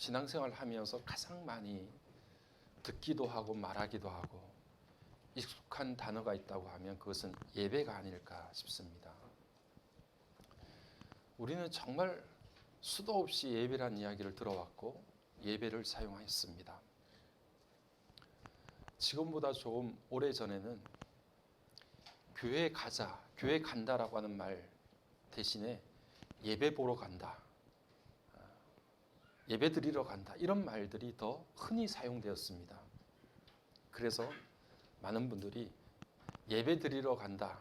신앙생활을 하면서 가장 많이 듣기도 하고 말하기도 하고 익숙한 단어가 있다고 하면 그것은 예배가 아닐까 싶습니다. 우리는 정말 수도 없이 예배란 이야기를 들어왔고 예배를 사용했습니다. 지금보다 조금 오래전에는 교회 가자, 교회 간다라고 하는 말 대신에 예배 보러 간다, 예배 드리러 간다, 이런 말들이 더 흔히 사용되었습니다. 그래서 많은 분들이 예배 드리러 간다,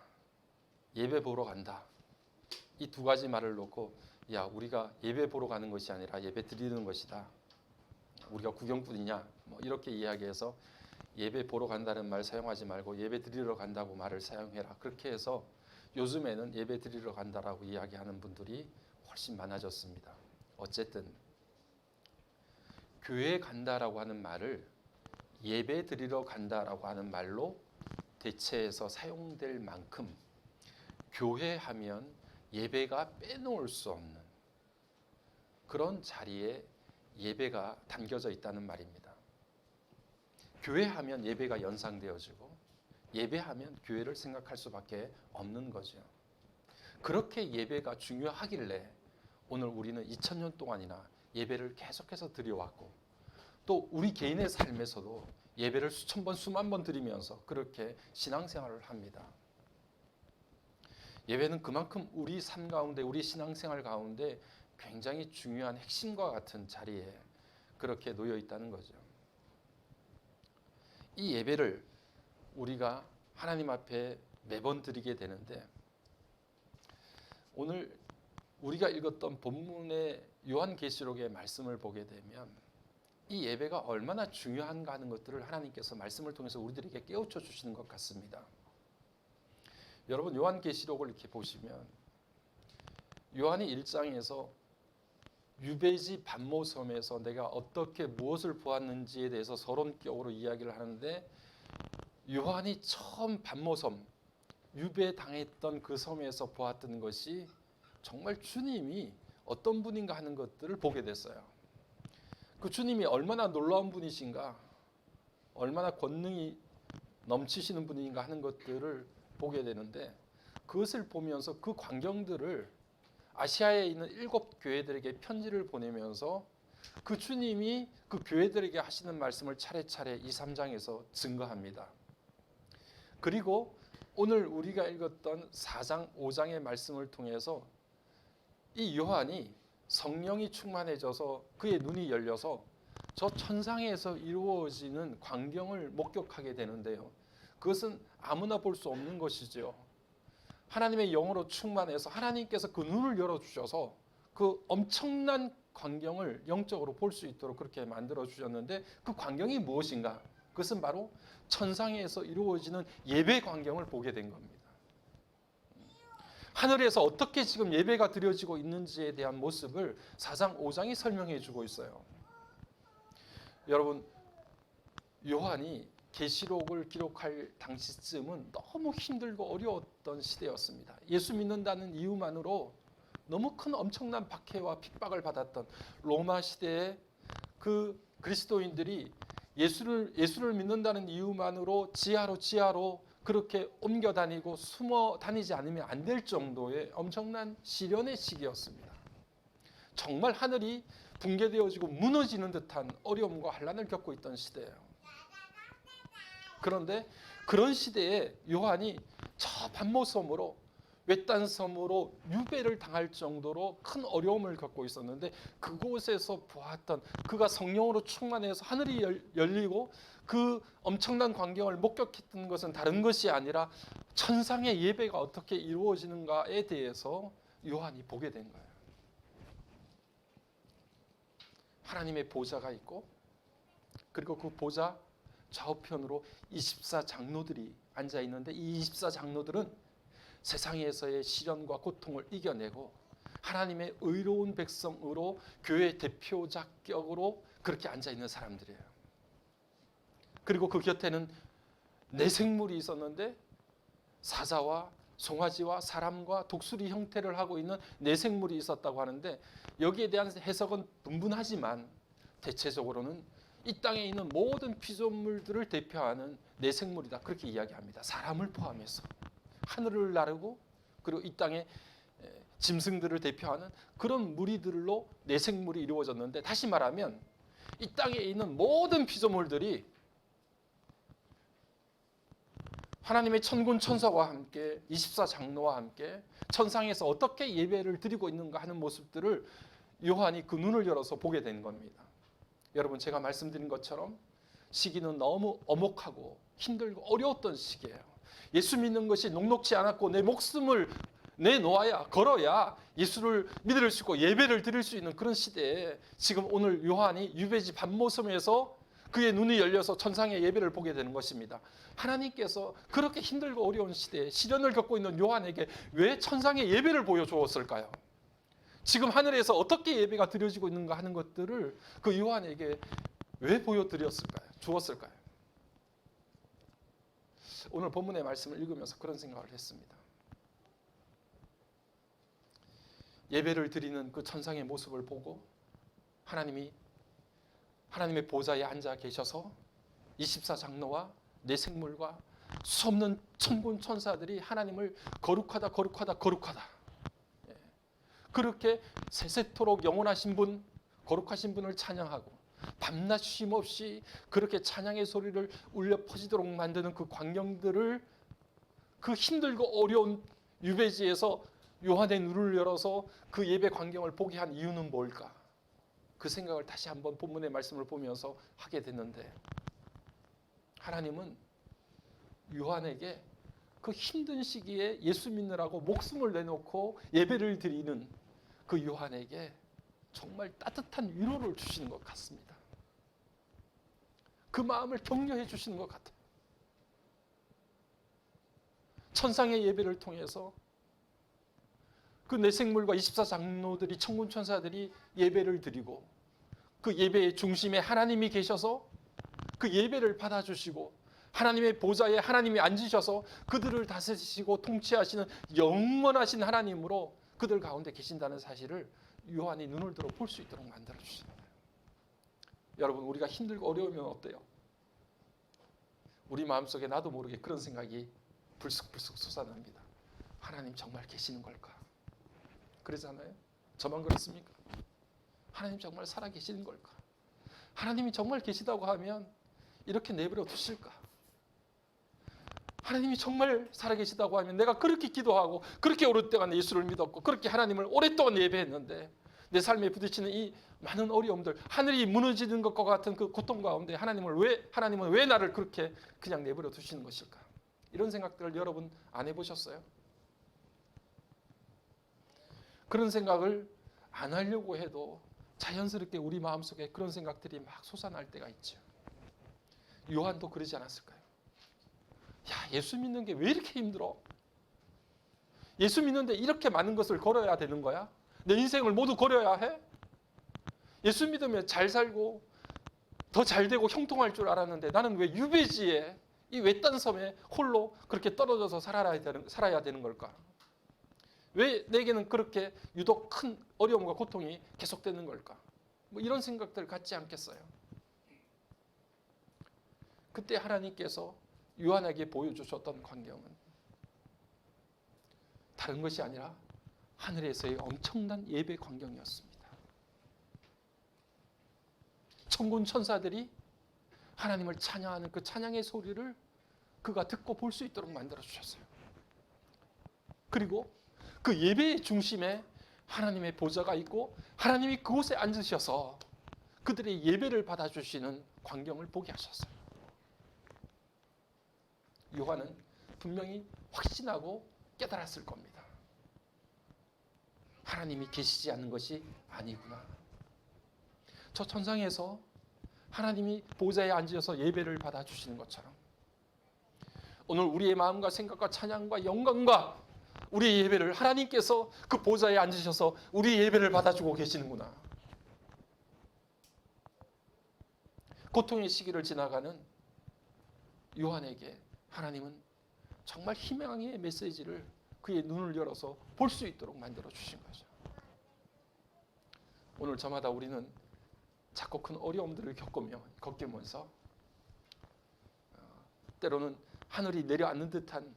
예배 보러 간다, 이 두 가지 말을 놓고 야, 우리가 예배 보러 가는 것이 아니라 예배 드리는 것이다, 우리가 구경꾼이냐, 이렇게 이야기해서 예배 보러 간다는 말 사용하지 말고 예배 드리러 간다고 말을 사용해라. 그렇게 해서 요즘에는 예배 드리러 간다라고 이야기하는 분들이 훨씬 많아졌습니다. 어쨌든 교회 간다라고 하는 말을 예배 드리러 간다라고 하는 말로 대체해서 사용될 만큼 교회 하면 예배가 빼놓을 수 없는 그런 자리에 예배가 담겨져 있다는 말입니다. 교회하면 예배가 연상되어지고 예배하면 교회를 생각할 수밖에 없는 거죠. 그렇게 예배가 중요하길래 오늘 우리는 2000년 동안이나 예배를 계속해서 드려왔고 또 우리 개인의 삶에서도 예배를 수천 번, 수만 번 드리면서 그렇게 신앙생활을 합니다. 예배는 그만큼 우리 삶 가운데, 우리 신앙생활 가운데 굉장히 중요한 핵심과 같은 자리에 그렇게 놓여 있다는 거죠. 이 예배를 우리가 하나님 앞에 매번 드리게 되는데 오늘 우리가 읽었던 본문의 요한계시록의 말씀을 보게 되면 이 예배가 얼마나 중요한가 하는 것들을 하나님께서 말씀을 통해서 우리들에게 깨우쳐 주시는 것 같습니다. 여러분 요한계시록을 이렇게 보시면 요한이 1장에서 유배지 반모섬에서 내가 어떻게 무엇을 보았는지에 대해서 서론격으로 이야기를 하는데 요한이 처음 반모섬 유배당했던 그 섬에서 보았던 것이 정말 주님이 어떤 분인가 하는 것들을 보게 됐어요. 그 주님이 얼마나 놀라운 분이신가, 얼마나 권능이 넘치시는 분인가 하는 것들을 보게 되는데 그것을 보면서 그 광경들을 아시아에 있는 7 교회들에게 편지를 보내면서 그 주님이 그 교회들에게 하시는 말씀을 차례차례 2, 3장에서 증거합니다. 그리고 오늘 우리가 읽었던 4장, 5장의 말씀을 통해서 이 요한이 성령이 충만해져서 그의 눈이 열려서 저 천상에서 이루어지는 광경을 목격하게 되는데요. 그것은 아무나 볼 수 없는 것이죠. 하나님의 영으로 충만해서 하나님께서 그 눈을 열어주셔서 그 엄청난 광경을 영적으로 볼 수 있도록 그렇게 만들어 주셨는데 그 광경이 무엇인가? 그것은 바로 천상에서 이루어지는 예배 광경을 보게 된 겁니다. 하늘에서 어떻게 지금 예배가 드려지고 있는지에 대한 모습을 4장, 5장이 설명해 주고 있어요. 여러분, 요한이 계시록을 기록할 당시쯤은 너무 힘들고 어려웠던 시대였습니다. 예수 믿는다는 이유만으로 너무 큰 엄청난 박해와 핍박을 받았던 로마 시대의 그 그리스도인들이 예수를 믿는다는 이유만으로 지하로 그렇게 옮겨 다니고 숨어 다니지 않으면 안 될 정도의 엄청난 시련의 시기였습니다. 정말 하늘이 붕괴되어지고 무너지는 듯한 어려움과 환난을 겪고 있던 시대예요. 그런데 그런 시대에 요한이 저 반모섬으로 외딴 섬으로 유배를 당할 정도로 큰 어려움을 겪고 있었는데 그곳에서 보았던 그가 성령으로 충만해서 하늘이 열리고 그 엄청난 광경을 목격했던 것은 다른 것이 아니라 천상의 예배가 어떻게 이루어지는가에 대해서 요한이 보게 된 거예요. 하나님의 보좌가 있고 그리고 그 보좌 좌우편으로 24장로들이 앉아 있는데 이 24장로들은 세상에서의 시련과 고통을 이겨내고 하나님의 의로운 백성으로 교회 대표자격으로 그렇게 앉아 있는 사람들이에요. 그리고 그 곁에는 내생물이 있었는데 사자와 송아지와 사람과 독수리 형태를 하고 있는 내생물이 있었다고 하는데 여기에 대한 해석은 분분하지만 대체적으로는 이 땅에 있는 모든 피조물들을 대표하는 내생물이다, 그렇게 이야기합니다. 사람을 포함해서 하늘을 나르고 그리고 이 땅에 짐승들을 대표하는 그런 무리들로 내생물이 이루어졌는데, 다시 말하면 이 땅에 있는 모든 피조물들이 하나님의 천군 천사와 함께 24장로와 함께 천상에서 어떻게 예배를 드리고 있는가 하는 모습들을 요한이 그 눈을 열어서 보게 된 겁니다. 여러분, 제가 말씀드린 것처럼 시기는 너무 엄혹하고 힘들고 어려웠던 시기예요. 예수 믿는 것이 녹록지 않았고 내 목숨을 내놓아야, 걸어야 예수를 믿을 수 있고 예배를 드릴 수 있는 그런 시대에 지금 오늘 요한이 유배지 밤모섬에서 그의 눈이 열려서 천상의 예배를 보게 되는 것입니다. 하나님께서 그렇게 힘들고 어려운 시대에 시련을 겪고 있는 요한에게 왜 천상의 예배를 보여주었을까요? 지금 하늘에서 어떻게 예배가 드려지고 있는가 하는 것들을 그 요한에게 왜 보여드렸을까요? 주었을까요? 오늘 본문의 말씀을 읽으면서 그런 생각을 했습니다. 예배를 드리는 그 천상의 모습을 보고 하나님의 보좌에 앉아 계셔서 24장로와 내생물과 수없는 천군 천사들이 하나님을 거룩하다 거룩하다 거룩하다, 그렇게 세세토록 영원하신 분, 거룩하신 분을 찬양하고 밤낮 쉼 없이 그렇게 찬양의 소리를 울려 퍼지도록 만드는 그 광경들을, 그 힘들고 어려운 유배지에서 요한의 눈을 열어서 그 예배 광경을 보게 한 이유는 뭘까? 그 생각을 다시 한번 본문의 말씀을 보면서 하게 됐는데, 하나님은 요한에게 그 힘든 시기에 예수 믿느라고 목숨을 내놓고 예배를 드리는 그 요한에게 정말 따뜻한 위로를 주시는 것 같습니다. 그 마음을 격려해 주시는 것 같아요. 천상의 예배를 통해서 그 내생물과 24장로들이, 천군 천사들이 예배를 드리고 그 예배의 중심에 하나님이 계셔서 그 예배를 받아주시고 하나님의 보좌에 하나님이 앉으셔서 그들을 다스리시고 통치하시는 영원하신 하나님으로 그들 가운데 계신다는 사실을 요한이 눈을 들어 볼 수 있도록 만들어주시는 거예요. 여러분, 우리가 힘들고 어려우면 어때요? 우리 마음속에 나도 모르게 그런 생각이 불쑥불쑥 솟아납니다. 하나님 정말 계시는 걸까? 그러잖아요. 저만 그렇습니까? 하나님 정말 살아계시는 걸까? 하나님이 정말 계시다고 하면 이렇게 내버려 두실까? 하나님이 정말 살아계시다고 하면 내가 그렇게 기도하고 그렇게 오랫동안 예수를 믿었고 그렇게 하나님을 오랫동안 예배했는데 내 삶에 부딪히는 이 많은 어려움들, 하늘이 무너지는 것과 같은 그 고통 가운데 하나님은 왜 나를 그렇게 그냥 내버려 두시는 것일까? 이런 생각들을 여러분 안 해보셨어요? 그런 생각을 안 하려고 해도 자연스럽게 우리 마음속에 그런 생각들이 막 솟아날 때가 있죠. 요한도 그러지 않았을까요? 야, 예수 믿는 게 왜 이렇게 힘들어? 예수 믿는데 이렇게 많은 것을 걸어야 되는 거야? 내 인생을 모두 걸어야 해? 예수 믿으면 잘 살고 더 잘 되고 형통할 줄 알았는데 나는 왜 유배지에 이 외딴 섬에 홀로 그렇게 떨어져서 살아야 되는 걸까? 왜 내게는 그렇게 유독 큰 어려움과 고통이 계속되는 걸까? 뭐 이런 생각들 갖지 않겠어요? 그때 하나님께서 요한에게 보여주셨던 광경은 다른 것이 아니라 하늘에서의 엄청난 예배 광경이었습니다. 천군 천사들이 하나님을 찬양하는 그 찬양의 소리를 그가 듣고 볼 수 있도록 만들어 주셨어요. 그리고 그 예배의 중심에 하나님의 보좌가 있고 하나님이 그곳에 앉으셔서 그들의 예배를 받아주시는 광경을 보게 하셨어요. 요한은 분명히 확신하고 깨달았을 겁니다. 하나님이 계시지 않는 것이 아니구나. 저 천상에서 하나님이 보좌에 앉으셔서 예배를 받아주시는 것처럼 오늘 우리의 마음과 생각과 찬양과 영광과 우리의 예배를 하나님께서 그 보좌에 앉으셔서 우리의 예배를 받아주고 계시는구나. 고통의 시기를 지나가는 요한에게 하나님은 정말 희망의 메시지를 그의 눈을 열어서 볼 수 있도록 만들어 주신 거죠. 오늘 저마다 우리는 작고 큰 어려움들을 겪으면서 때로는 하늘이 내려앉는 듯한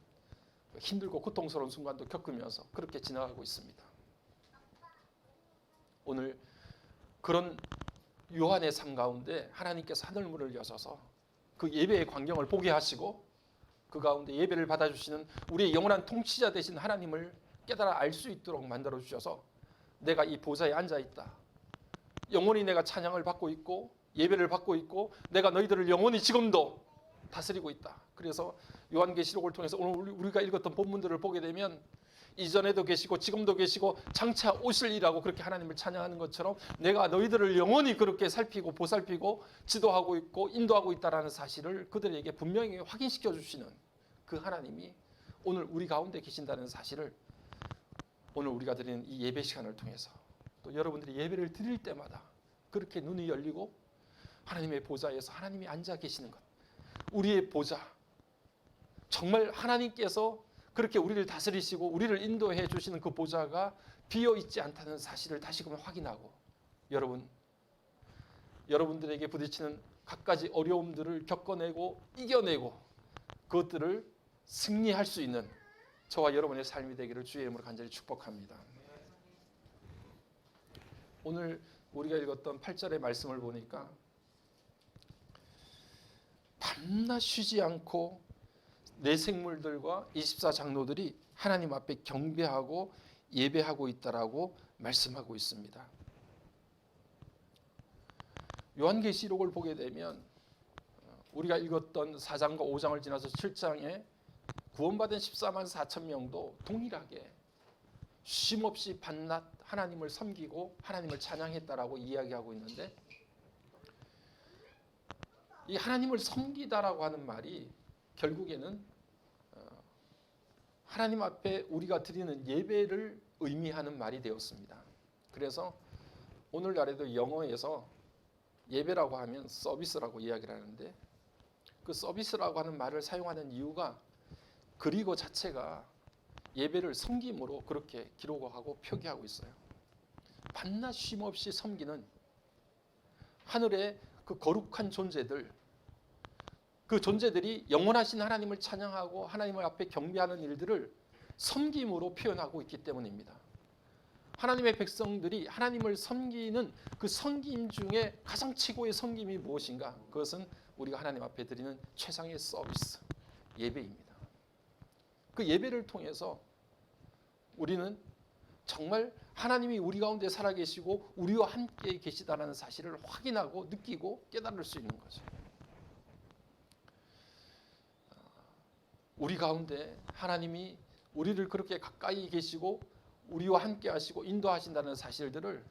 힘들고 고통스러운 순간도 겪으면서 그렇게 지나가고 있습니다. 오늘 그런 요한의 삶 가운데 하나님께서 하늘문을 여셔서 그 예배의 광경을 보게 하시고 그 가운데 예배를 받아주시는 우리의 영원한 통치자 되신 하나님을 깨달아 알 수 있도록 만들어 주셔서 내가 이 보좌에 앉아 있다. 영원히 내가 찬양을 받고 있고 예배를 받고 있고 내가 너희들을 영원히 지금도 다스리고 있다. 그래서 요한계시록을 통해서 오늘 우리가 읽었던 본문들을 보게 되면 이전에도 계시고 지금도 계시고 장차 오실이라고 그렇게 하나님을 찬양하는 것처럼 내가 너희들을 영원히 그렇게 살피고 보살피고 지도하고 있고 인도하고 있다는 사실을 그들에게 분명히 확인시켜 주시는 그 하나님이 오늘 우리 가운데 계신다는 사실을 오늘 우리가 드리는 이 예배 시간을 통해서 또 여러분들이 예배를 드릴 때마다 그렇게 눈이 열리고 하나님의 보좌에서 하나님이 앉아 계시는 것, 우리의 보좌, 정말 하나님께서 그렇게 우리를 다스리시고 우리를 인도해 주시는 그 보좌가 비어 있지 않다는 사실을 다시금 확인하고 여러분들에게 부딪히는 갖가지 어려움들을 겪어내고 이겨내고 그것들을 승리할 수 있는 저와 여러분의 삶이 되기를 주의 이름으로 간절히 축복합니다. 오늘 우리가 읽었던 8절의 말씀을 보니까 밤낮 쉬지 않고 내 생물들과 24장로들이 하나님 앞에 경배하고 예배하고 있다라고 말씀하고 있습니다. 요한계시록을 보게 되면 우리가 읽었던 4장과 5장을 지나서 7장에 구원받은 14만 4천 명도 동일하게 쉼없이 밤낮 하나님을 섬기고 하나님을 찬양했다라고 이야기하고 있는데 이 하나님을 섬기다라고 하는 말이 결국에는 하나님 앞에 우리가 드리는 예배를 의미하는 말이 되었습니다. 그래서 오늘날에도 영어에서 예배라고 하면 서비스라고 이야기를 하는데 그 서비스라고 하는 말을 사용하는 이유가 그리고 자체가 예배를 섬김으로 그렇게 기록하고 표기하고 있어요. 밤낮 쉼없이 섬기는 하늘의 그 거룩한 존재들, 그 존재들이 영원하신 하나님을 찬양하고 하나님을 앞에 경배하는 일들을 섬김으로 표현하고 있기 때문입니다. 하나님의 백성들이 하나님을 섬기는 그 섬김 중에 가장 최고의 섬김이 무엇인가? 그것은 우리가 하나님 앞에 드리는 최상의 서비스, 예배입니다. 그 예배를 통해서 우리는 정말 하나님이 우리 가운데 살아계시고 우리와 함께 계시다는 사실을 확인하고 느끼고 깨달을 수 있는 거죠. 우리 가운데 하나님이 우리를 그렇게 가까이 계시고 우리와 함께 하시고 인도하신다는 사실들을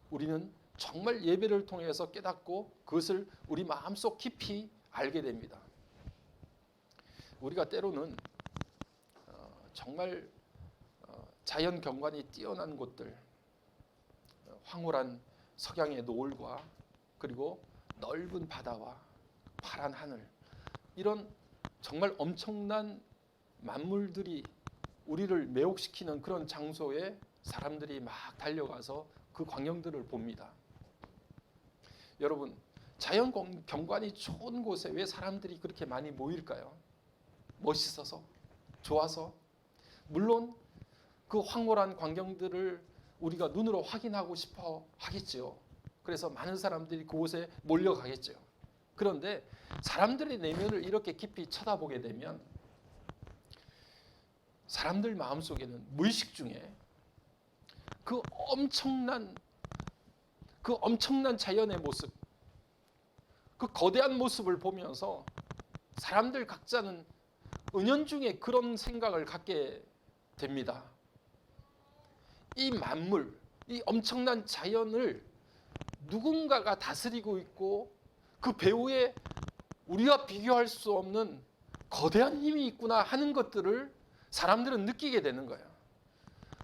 우리는 정말 예배를 통해서 깨닫고 그것을 우리 마음속 깊이 알게 됩니다. 우리가 때로는 정말 자연 경관이 뛰어난 곳들, 황홀한 석양의 노을과 그리고 넓은 바다와 파란 하늘, 이런 정말 엄청난 만물들이 우리를 매혹시키는 그런 장소에 사람들이 막 달려가서 그 광경들을 봅니다. 여러분, 자연 경관이 좋은 곳에 왜 사람들이 그렇게 많이 모일까요? 멋있어서? 좋아서? 물론 그 황홀한 광경들을 우리가 눈으로 확인하고 싶어 하겠죠. 그래서 많은 사람들이 그곳에 몰려가겠죠. 그런데 사람들의 내면을 이렇게 깊이 쳐다보게 되면 사람들 마음속에는 무의식 중에 그 엄청난 자연의 모습, 그 거대한 모습을 보면서 사람들 각자는 은연중에 그런 생각을 갖게 됩니다. 이 만물, 이 엄청난 자연을 누군가가 다스리고 있고 그 배후에 우리와 비교할 수 없는 거대한 힘이 있구나 하는 것들을 사람들은 느끼게 되는 거예요.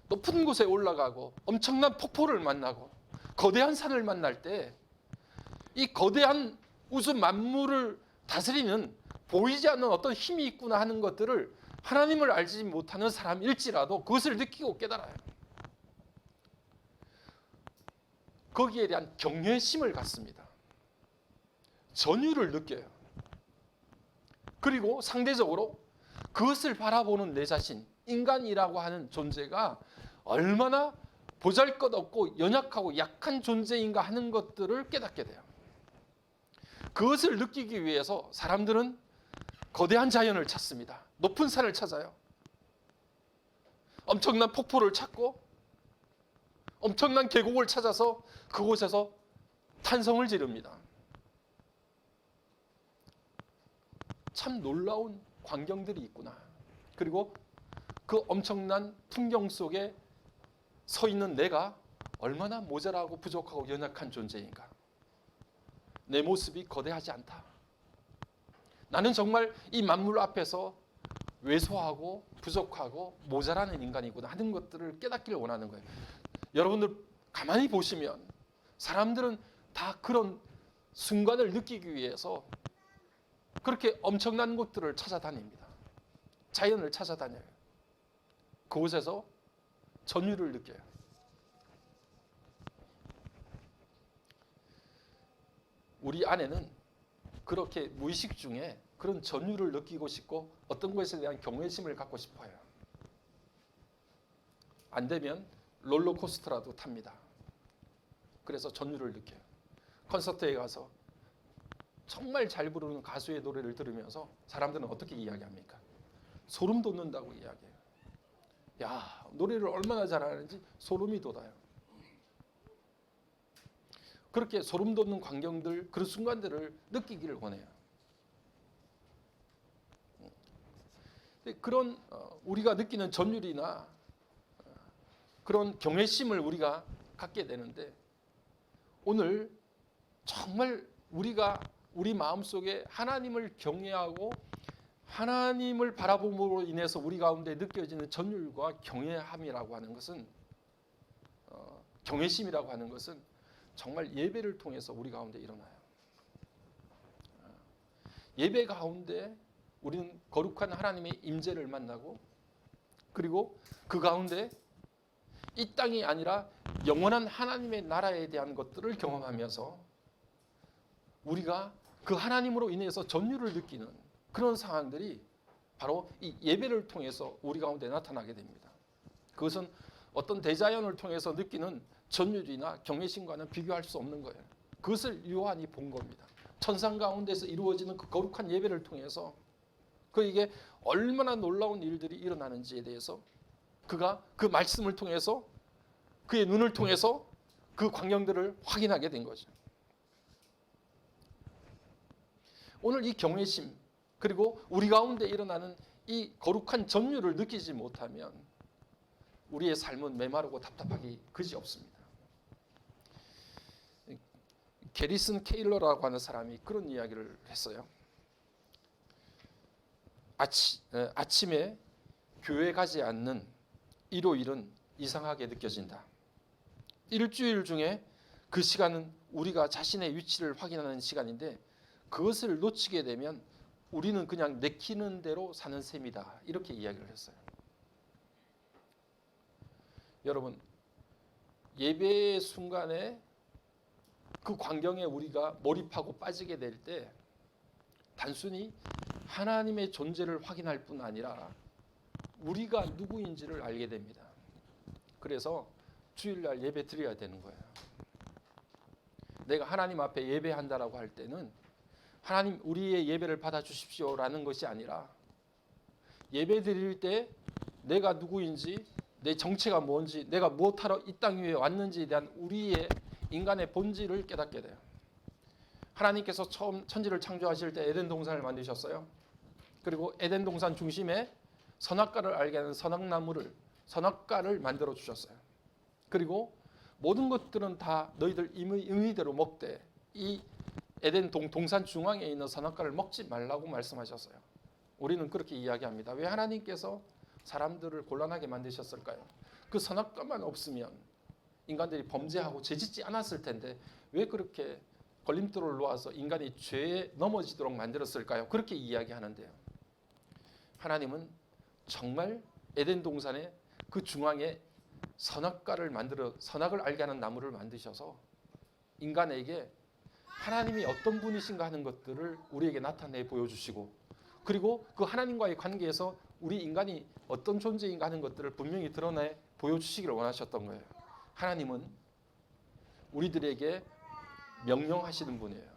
높은 곳에 올라가고 엄청난 폭포를 만나고 거대한 산을 만날 때 이 거대한 우주 만물을 다스리는 보이지 않는 어떤 힘이 있구나 하는 것들을 하나님을 알지 못하는 사람일지라도 그것을 느끼고 깨달아요. 거기에 대한 경외심을 갖습니다. 전율을 느껴요. 그리고 상대적으로 그것을 바라보는 내 자신, 인간이라고 하는 존재가 얼마나 보잘것없고 연약하고 약한 존재인가 하는 것들을 깨닫게 돼요. 그것을 느끼기 위해서 사람들은 거대한 자연을 찾습니다. 높은 산을 찾아요. 엄청난 폭포를 찾고 엄청난 계곡을 찾아서 그곳에서 탄성을 지릅니다. 참 놀라운 광경들이 있구나. 그리고 그 엄청난 풍경 속에 서 있는 내가 얼마나 모자라고 부족하고 연약한 존재인가. 내 모습이 거대하지 않다. 나는 정말 이 만물 앞에서 왜소하고 부족하고 모자라는 인간이구나 하는 것들을 깨닫기를 원하는 거예요. 여러분들 가만히 보시면 사람들은 다 그런 순간을 느끼기 위해서 그렇게 엄청난 곳들을 찾아다닙니다. 자연을 찾아다녀요. 그곳에서 전율을 느껴요. 우리 안에는 그렇게 무의식 중에 그런 전율을 느끼고 싶고 어떤 것에 대한 경외심을 갖고 싶어요. 안 되면 롤러코스터라도 탑니다. 그래서 전율을 느껴요. 콘서트에 가서 정말 잘 부르는 가수의 노래를 들으면서 사람들은 어떻게 이야기합니까? 소름 돋는다고 이야기해요. 야, 노래를 얼마나 잘하는지 소름이 돋아요. 그렇게 소름 돋는 광경들, 그런 순간들을 느끼기를 원해요. 그런 우리가 느끼는 전율이나 그런 경외심을 우리가 갖게 되는데 오늘 정말 우리가 우리 마음속에 하나님을 경외하고 하나님을 바라봄으로 인해서 우리 가운데 느껴지는 전율과 경외함이라고 하는 것은 경외심이라고 하는 것은 정말 예배를 통해서 우리 가운데 일어나요. 예배 가운데 우리는 거룩한 하나님의 임재를 만나고 그리고 그 가운데 이 땅이 아니라 영원한 하나님의 나라에 대한 것들을 경험하면서 우리가 그 하나님으로 인해서 전율을 느끼는 그런 상황들이 바로 이 예배를 통해서 우리 가운데 나타나게 됩니다. 그것은 어떤 대자연을 통해서 느끼는 전율이나 경외심과는 비교할 수 없는 거예요. 그것을 요한이 본 겁니다. 천상 가운데서 이루어지는 그 거룩한 예배를 통해서 이게 얼마나 놀라운 일들이 일어나는지에 대해서 그가 그 말씀을 통해서 그의 눈을 통해서 그 광경들을 확인하게 된 거죠. 오늘 이 경외심 그리고 우리 가운데 일어나는 이 거룩한 전율을 느끼지 못하면 우리의 삶은 메마르고 답답하기 그지없습니다. 게리슨 케일러라고 하는 사람이 그런 이야기를 했어요. 아침에 교회 가지 않는 일요일은 이상하게 느껴진다. 일주일 중에 그 시간은 우리가 자신의 위치를 확인하는 시간인데 그것을 놓치게 되면 우리는 그냥 내키는 대로 사는 셈이다. 이렇게 이야기를 했어요. 여러분, 예배의 순간에 그 광경에 우리가 몰입하고 빠지게 될 때 단순히 하나님의 존재를 확인할 뿐 아니라 우리가 누구인지를 알게 됩니다. 그래서 주일날 예배 드려야 되는 거예요. 내가 하나님 앞에 예배한다라고 할 때는 하나님 우리의 예배를 받아주십시오라는 것이 아니라 예배 드릴 때 내가 누구인지 내 정체가 뭔지 내가 무엇하러 이 땅 위에 왔는지에 대한 우리의 인간의 본질을 깨닫게 돼요. 하나님께서 처음 천지를 창조하실 때 에덴 동산을 만드셨어요. 그리고 에덴 동산 중심에 선악과를 알게 하는 선악과를 만들어 주셨어요. 그리고 모든 것들은 다 너희들 임의대로 먹되 이 에덴 동산 중앙에 있는 선악과를 먹지 말라고 말씀하셨어요. 우리는 그렇게 이야기합니다. 왜 하나님께서 사람들을 곤란하게 만드셨을까요? 그 선악과만 없으면 인간들이 범죄하고 죄짓지 않았을 텐데 왜 그렇게 걸림돌을 놓아서 인간이 죄에 넘어지도록 만들었을까요? 그렇게 이야기하는데요. 하나님은 정말 에덴 동산의 그 중앙에 선악과를 만들어 선악을 알게 하는 나무를 만드셔서 인간에게 하나님이 어떤 분이신가 하는 것들을 우리에게 나타내 보여주시고, 그리고 그 하나님과의 관계에서 우리 인간이 어떤 존재인가 하는 것들을 분명히 드러내 보여주시기를 원하셨던 거예요. 하나님은 우리들에게 명령하시는 분이에요.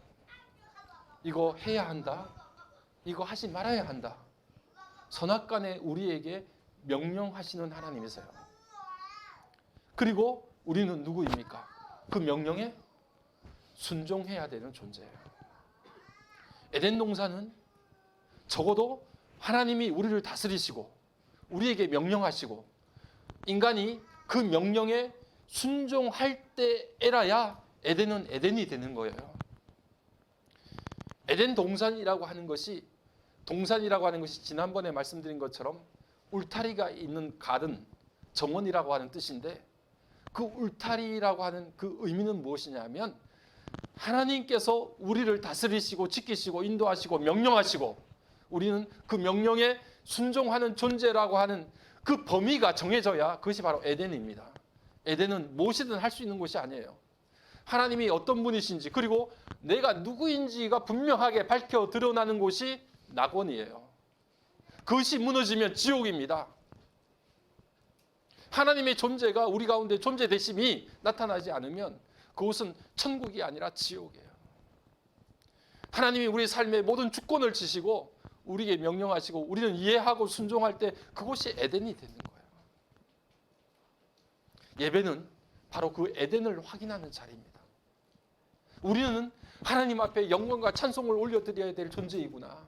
이거 해야 한다, 이거 하지 말아야 한다. 선악간에 우리에게 명령하시는 하나님이세요. 그리고 우리는 누구입니까? 그 명령에 순종해야 되는 존재예요. 에덴 동산은 적어도 하나님이 우리를 다스리시고 우리에게 명령하시고 인간이 그 명령에 순종할 때에라야 에덴은 에덴이 되는 거예요. 에덴 동산이라고 하는 것이 지난번에 말씀드린 것처럼 울타리가 있는 가든, 정원이라고 하는 뜻인데, 그 울타리라고 하는 그 의미는 무엇이냐면 하나님께서 우리를 다스리시고 지키시고 인도하시고 명령하시고 우리는 그 명령에 순종하는 존재라고 하는 그 범위가 정해져야 그것이 바로 에덴입니다. 에덴은 무엇이든 할 수 있는 곳이 아니에요. 하나님이 어떤 분이신지 그리고 내가 누구인지가 분명하게 밝혀 드러나는 곳이 낙원이에요. 그것이 무너지면 지옥입니다. 하나님의 존재가 우리 가운데 존재되심이 나타나지 않으면 그곳은 천국이 아니라 지옥이에요. 하나님이 우리 삶의 모든 주권을 지시고 우리에게 명령하시고 우리는 이해하고 순종할 때 그곳이 에덴이 되는 거예요. 예배는 바로 그 에덴을 확인하는 자리입니다. 우리는 하나님 앞에 영광과 찬송을 올려드려야 될 존재이구나.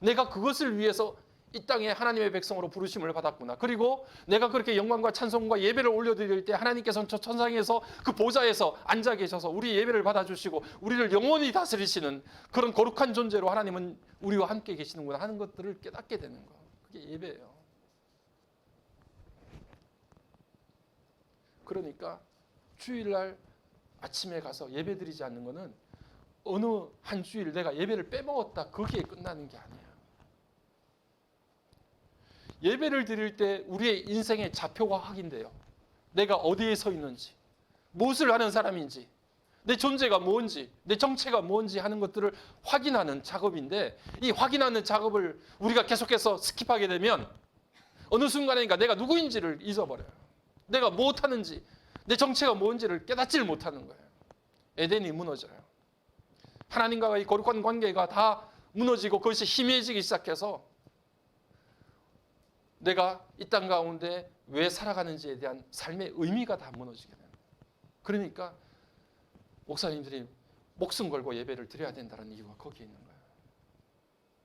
내가 그것을 위해서 이 땅에 하나님의 백성으로 부르심을 받았구나. 그리고 내가 그렇게 영광과 찬송과 예배를 올려드릴 때 하나님께서는 저 천상에서 그 보좌에서 앉아 계셔서 우리 예배를 받아주시고 우리를 영원히 다스리시는 그런 거룩한 존재로 하나님은 우리와 함께 계시는구나 하는 것들을 깨닫게 되는 거. 그게 예배예요. 그러니까 주일날 아침에 가서 예배 드리지 않는 것은 어느 한 주일 내가 예배를 빼먹었다 거기에 끝나는 게 아니에요. 예배를 드릴 때 우리의 인생의 좌표가 확인돼요. 내가 어디에 서 있는지, 무엇을 하는 사람인지, 내 존재가 뭔지, 내 정체가 뭔지 하는 것들을 확인하는 작업인데, 이 확인하는 작업을 우리가 계속해서 스킵하게 되면 어느 순간에니까 내가 누구인지를 잊어버려요. 내가 무엇하는지, 내 정체가 뭔지를 깨닫지를 못하는 거예요. 에덴이 무너져요. 하나님과의 거룩한 관계가 다 무너지고 그것이 희미해지기 시작해서 내가 이 땅 가운데 왜 살아가는지에 대한 삶의 의미가 다 무너지게 됩니다. 그러니까 목사님들이 목숨 걸고 예배를 드려야 된다는 이유가 거기에 있는 거예요.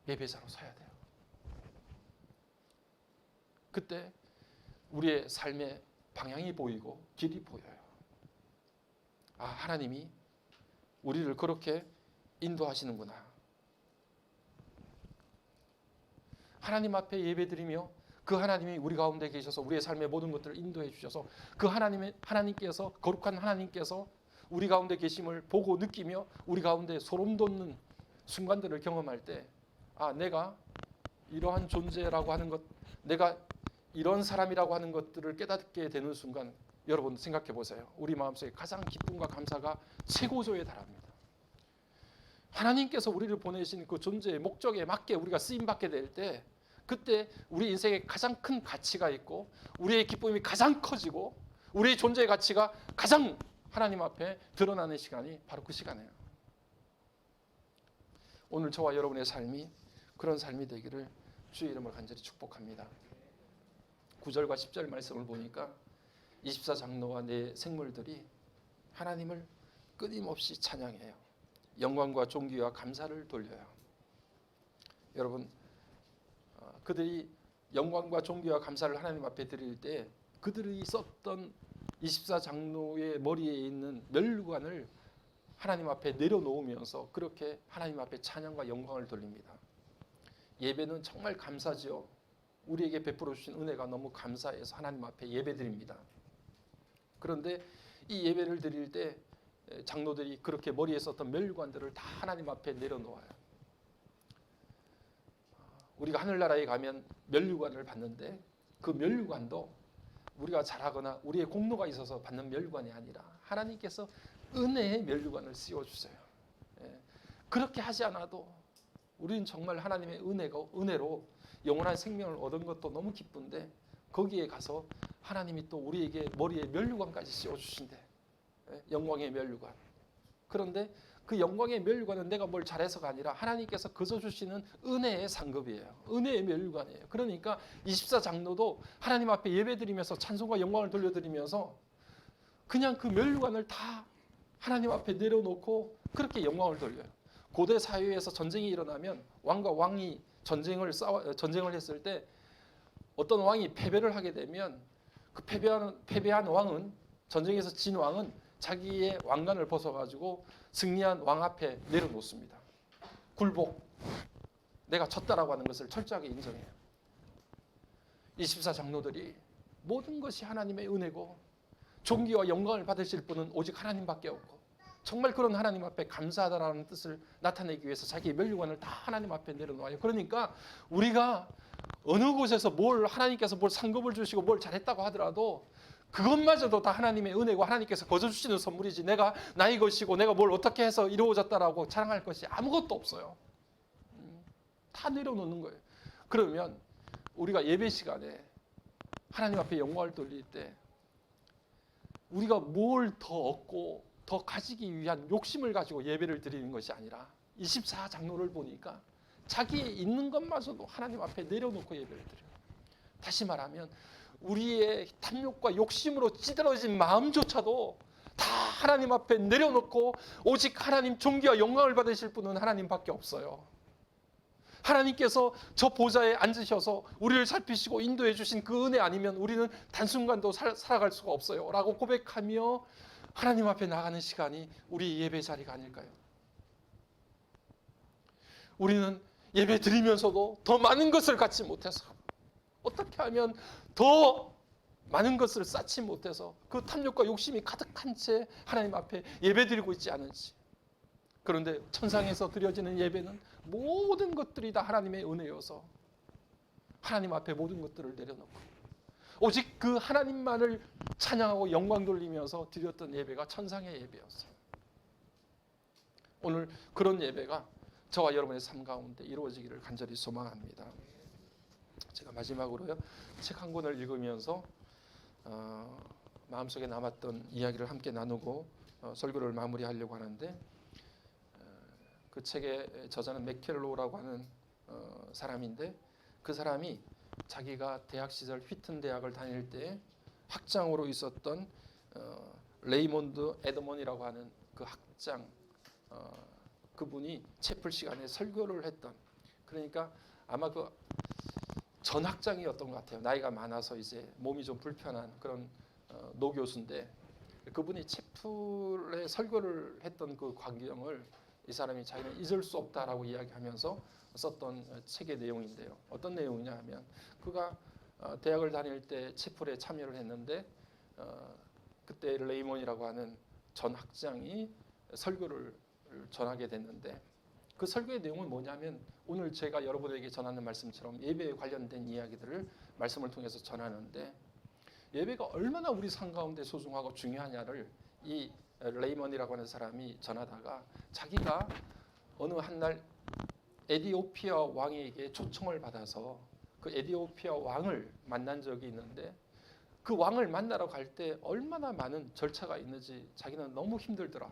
예배자로 서야 돼요. 그때 우리의 삶의 방향이 보이고 길이 보여요. 아, 하나님이 우리를 그렇게 인도하시는구나. 하나님 앞에 예배드리며 그 하나님이 우리 가운데 계셔서 우리의 삶의 모든 것들을 인도해 주셔서 그 하나님께서 거룩한 하나님께서 우리 가운데 계심을 보고 느끼며 우리 가운데 소름 돋는 순간들을 경험할 때, 아, 내가 이러한 존재라고 하는 것, 내가 이런 사람이라고 하는 것들을 깨닫게 되는 순간, 여러분 생각해 보세요. 우리 마음속에 가장 기쁨과 감사가 최고조에 달합니다. 하나님께서 우리를 보내신 그 존재의 목적에 맞게 우리가 쓰임 받게 될 때, 그때 우리 인생에 가장 큰 가치가 있고 우리의 기쁨이 가장 커지고 우리의 존재의 가치가 가장 하나님 앞에 드러나는 시간이 바로 그 시간이에요. 오늘 저와 여러분의 삶이 그런 삶이 되기를 주의 이름으로 간절히 축복합니다. 9절과 10절 말씀을 보니까 24장로와 네 생물들이 하나님을 끊임없이 찬양해요. 영광과 존귀와 감사를 돌려요. 여러분, 그들이 영광과 존귀와 감사를 하나님 앞에 드릴 때 그들이 썼던 24장로의 머리에 있는 멸관을 하나님 앞에 내려놓으면서 그렇게 하나님 앞에 찬양과 영광을 돌립니다. 예배는 정말 감사지요. 우리에게 베풀어 주신 은혜가 너무 감사해서 하나님 앞에 예배드립니다. 그런데 이 예배를 드릴 때 장로들이 그렇게 머리에 썼던 멸관들을 다 하나님 앞에 내려놓아요. 우리가 하늘나라에 가면 멸관을 받는데 그 멸관도 우리가 잘하거나 우리의 공로가 있어서 받는 멸관이 아니라 하나님께서 은혜의 면류관을 씌워주세요. 예. 그렇게 하지 않아도 우리는 정말 하나님의 은혜로 영원한 생명을 얻은 것도 너무 기쁜데 거기에 가서 하나님이 또 우리에게 머리에 면류관까지 씌워주신대. 예. 영광의 면류관. 그런데 그 영광의 면류관은 내가 뭘 잘해서가 아니라 하나님께서 거저 주시는 은혜의 상급이에요. 은혜의 면류관이에요. 그러니까 24장로도 하나님 앞에 예배드리면서 찬송과 영광을 돌려드리면서 그냥 그 면류관을 다 하나님 앞에 내려놓고 그렇게 영광을 돌려요. 고대 사회에서 전쟁이 일어나면 왕과 왕이 전쟁을 했을 때 어떤 왕이 패배를 하게 되면 그 패배한 왕은, 전쟁에서 진 왕은 자기의 왕관을 벗어가지고 승리한 왕 앞에 내려놓습니다. 굴복, 내가 졌다라고 하는 것을 철저하게 인정해요. 24장로들이 모든 것이 하나님의 은혜고 존귀와 영광을 받으실 분은 오직 하나님밖에 없고 정말 그런 하나님 앞에 감사하다라는 뜻을 나타내기 위해서 자기의 면류관을 다 하나님 앞에 내려놓아요. 그러니까 우리가 어느 곳에서 하나님께서 뭘 상급을 주시고 뭘 잘했다고 하더라도 그것마저도 다 하나님의 은혜고 하나님께서 거저 주시는 선물이지 내가 나의 것이고 내가 뭘 어떻게 해서 이루어졌다라고 자랑할 것이 아무것도 없어요. 다 내려놓는 거예요. 그러면 우리가 예배 시간에 하나님 앞에 영광을 돌릴 때 우리가 뭘 더 얻고 더 가지기 위한 욕심을 가지고 예배를 드리는 것이 아니라 24장로를 보니까 자기의 있는 것마저도 하나님 앞에 내려놓고 예배를 드려요. 다시 말하면 우리의 탐욕과 욕심으로 찌들어진 마음조차도 다 하나님 앞에 내려놓고 오직 하나님 존귀와 영광을 받으실 분은 하나님밖에 없어요. 하나님께서 저 보좌에 앉으셔서 우리를 살피시고 인도해 주신 그 은혜 아니면 우리는 단순간도 살아갈 수가 없어요 라고 고백하며 하나님 앞에 나가는 시간이 우리 예배 자리가 아닐까요? 우리는 예배 드리면서도 더 많은 것을 갖지 못해서 어떻게 하면 더 많은 것을 쌓지 못해서 그 탐욕과 욕심이 가득한 채 하나님 앞에 예배 드리고 있지 않은지. 그런데 천상에서 드려지는 예배는 모든 것들이 다 하나님의 은혜여서 하나님 앞에 모든 것들을 내려놓고 오직 그 하나님만을 찬양하고 영광 돌리면서 드렸던 예배가 천상의 예배였어요. 오늘 그런 예배가 저와 여러분의 삶 가운데 이루어지기를 간절히 소망합니다. 제가 마지막으로요, 책 한 권을 읽으면서 마음속에 남았던 이야기를 함께 나누고 설교를 마무리하려고 하는데, 그 책의 저자는 맥켈로라고 하는 사람인데, 그 사람이 자기가 대학 시절 휘튼 대학을 다닐 때 학장으로 있었던 레이몬드 에드먼이라고 하는 그 학장, 그분이 채플 시간에 설교를 했던, 그러니까 아마 그 전 학장이었던 것 같아요. 나이가 많아서 이제 몸이 좀 불편한 그런 노교수인데, 그분이 채플에 설교를 했던 그 광경을 이 사람이 자기는 잊을 수 없다라고 이야기하면서 썼던 책의 내용인데요. 어떤 내용이냐 하면, 그가 대학을 다닐 때 채플에 참여를 했는데 그때 레이몬이라고 하는 전 학장이 설교를 전하게 됐는데, 그 설교의 내용은 뭐냐면 오늘 제가 여러분에게 전하는 말씀처럼 예배에 관련된 이야기들을 말씀을 통해서 전하는데, 예배가 얼마나 우리 삶 가운데 소중하고 중요하냐를 이 레이먼이라고 하는 사람이 전하다가, 자기가 어느 한날 에디오피아 왕에게 초청을 받아서 그 에디오피아 왕을 만난 적이 있는데, 그 왕을 만나러 갈 때 얼마나 많은 절차가 있는지 자기는 너무 힘들더라.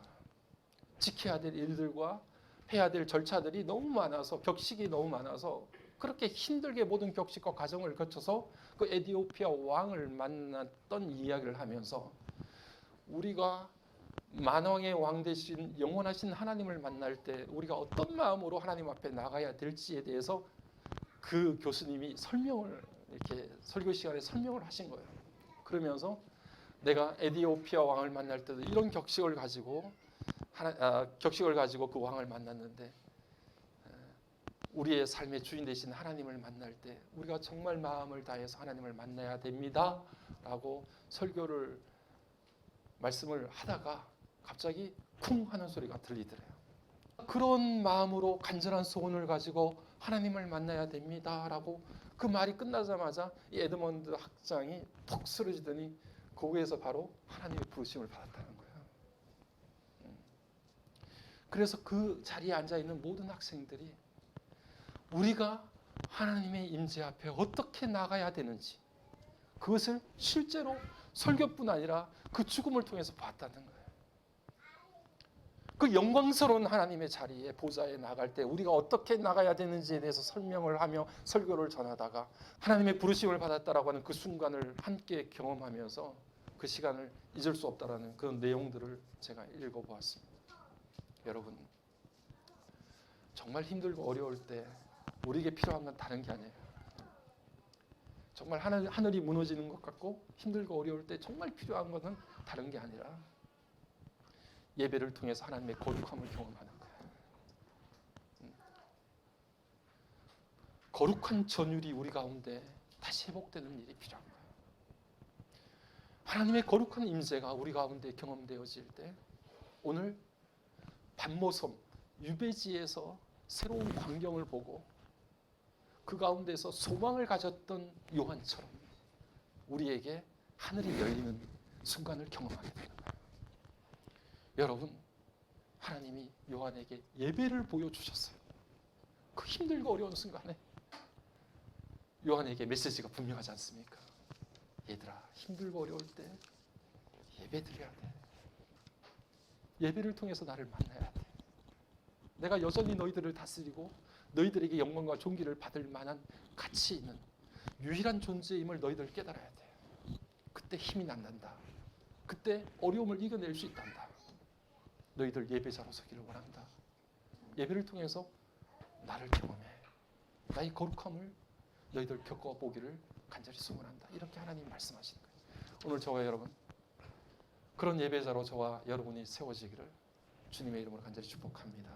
지켜야 될 일들과 해야 될 절차들이 너무 많아서, 격식이 너무 많아서 그렇게 힘들게 모든 격식과 과정을 거쳐서 그 에디오피아 왕을 만났던 이야기를 하면서, 우리가 만왕의 왕 되신 영원하신 하나님을 만날 때 우리가 어떤 마음으로 하나님 앞에 나가야 될지에 대해서 그 교수님이 설명을, 이렇게 설교 시간에 설명을 하신 거예요. 그러면서 내가 에디오피아 왕을 만날 때도 이런 격식을 가지고 그 왕을 만났는데, 우리의 삶의 주인 되신 하나님을 만날 때 우리가 정말 마음을 다해서 하나님을 만나야 됩니다 라고 말씀을 하다가 갑자기 쿵 하는 소리가 들리더래요. 그런 마음으로 간절한 소원을 가지고 하나님을 만나야 됩니다 라고 그 말이 끝나자마자 이 에드먼드 학장이 톡 쓰러지더니 거기에서 바로 하나님의 부르심을 받았다는 거예요. 그래서 그 자리에 앉아 있는 모든 학생들이 우리가 하나님의 임재 앞에 어떻게 나가야 되는지 그것을 실제로 설교뿐 아니라 그 죽음을 통해서 봤다는 거예요. 그 영광스러운 하나님의 자리에 보좌에 나갈 때 우리가 어떻게 나가야 되는지에 대해서 설명을 하며 설교를 전하다가 하나님의 부르심을 받았다라고 하는 그 순간을 함께 경험하면서 그 시간을 잊을 수 없다라는 그런 내용들을 제가 읽어보았습니다. 여러분, 정말 힘들고 어려울 때 우리에게 필요한 건 다른 게 아니에요. 정말 하늘이 무너지는 것 같고 힘들고 어려울 때 정말 필요한 것은 다른 게 아니라 예배를 통해서 하나님의 거룩함을 경험하는 거예요. 거룩한 전율이 우리 가운데 다시 회복되는 일이 필요한 거예요. 하나님의 거룩한 임재가 우리 가운데 경험되어질 때 오늘 반모섬 유배지에서 새로운 광경을 보고 그 가운데서 소망을 가졌던 요한처럼 우리에게 하늘이 열리는 순간을 경험하게 되는 거예요. 여러분, 하나님이 요한에게 예배를 보여주셨어요. 그 힘들고 어려운 순간에 요한에게 메시지가 분명하지 않습니까? 얘들아, 힘들고 어려울 때 예배 드려야 돼. 예배를 통해서 나를 만나야 돼. 내가 여전히 너희들을 다스리고 너희들에게 영광과 존귀를 받을 만한 가치 있는 유일한 존재임을 너희들 깨달아야 돼. 그때 힘이 난단다. 그때 어려움을 이겨낼 수 있단다. 너희들 예배자로 서기를 원한다. 예배를 통해서 나를 경험해. 나의 거룩함을 너희들 겪어보기를 간절히 소원한다. 이렇게 하나님 말씀하시는 거예요. 오늘 저와 여러분 그런 예배자로 저와 여러분이 세워지기를 주님의 이름으로 간절히 축복합니다.